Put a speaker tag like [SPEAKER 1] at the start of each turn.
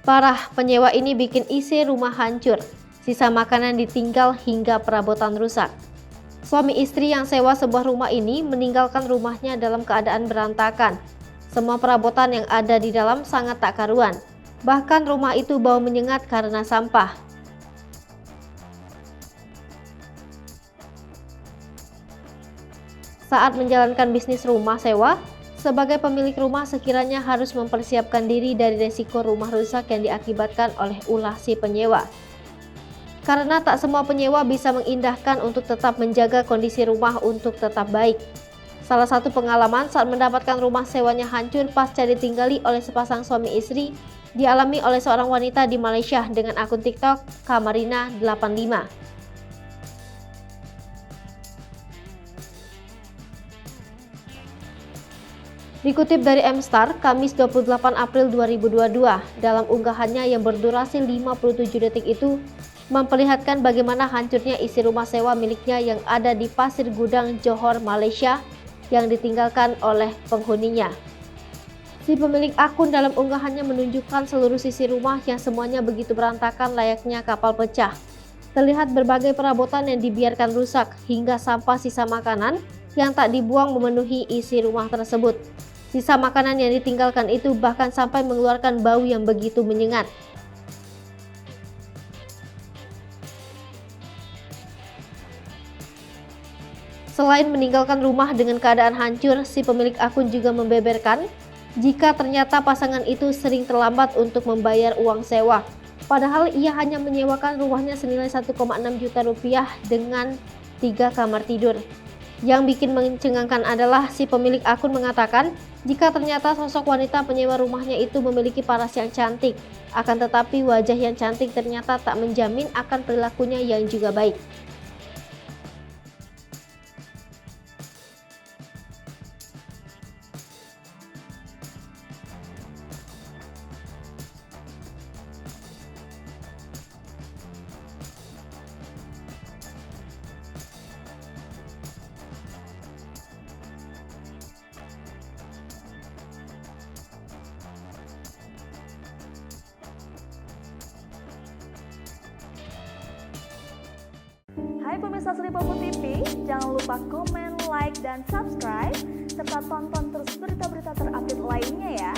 [SPEAKER 1] Parah, penyewa ini bikin isi rumah hancur. Sisa makanan ditinggal hingga perabotan rusak. Suami istri yang sewa sebuah rumah ini meninggalkan rumahnya dalam keadaan berantakan. Semua perabotan yang ada di dalam sangat tak karuan. Bahkan rumah itu bau menyengat karena sampah. Saat menjalankan bisnis rumah sewa, sebagai pemilik rumah sekiranya harus mempersiapkan diri dari resiko rumah rusak yang diakibatkan oleh ulah si penyewa. Karena tak semua penyewa bisa mengindahkan untuk tetap menjaga kondisi rumah untuk tetap baik. Salah satu pengalaman saat mendapatkan rumah sewanya hancur pasca ditinggali oleh sepasang suami istri dialami oleh seorang wanita di Malaysia dengan akun TikTok Kamarina85. Dikutip dari Mstar, Kamis 28 April 2022, dalam unggahannya yang berdurasi 57 detik itu, memperlihatkan bagaimana hancurnya isi rumah sewa miliknya yang ada di Pasir Gudang, Johor, Malaysia, yang ditinggalkan oleh penghuninya. Si pemilik akun dalam unggahannya menunjukkan seluruh sisi rumah yang semuanya begitu berantakan layaknya kapal pecah. Terlihat berbagai perabotan yang dibiarkan rusak, hingga sampah sisa makanan yang tak dibuang memenuhi isi rumah tersebut. Sisa makanan yang ditinggalkan itu bahkan sampai mengeluarkan bau yang begitu menyengat. Selain meninggalkan rumah dengan keadaan hancur, si pemilik akun juga membeberkan jika ternyata pasangan itu sering terlambat untuk membayar uang sewa. Padahal ia hanya menyewakan rumahnya senilai 1,6 juta rupiah dengan 3 kamar tidur. Yang bikin mencengangkan adalah si pemilik akun mengatakan jika ternyata sosok wanita penyewa rumahnya itu memiliki paras yang cantik. Akan tetapi wajah yang cantik ternyata tak menjamin akan perilakunya yang juga baik.
[SPEAKER 2] Hai pemirsa Sri Popo TV, jangan lupa komen, like, dan subscribe, serta tonton terus berita-berita terupdate lainnya ya.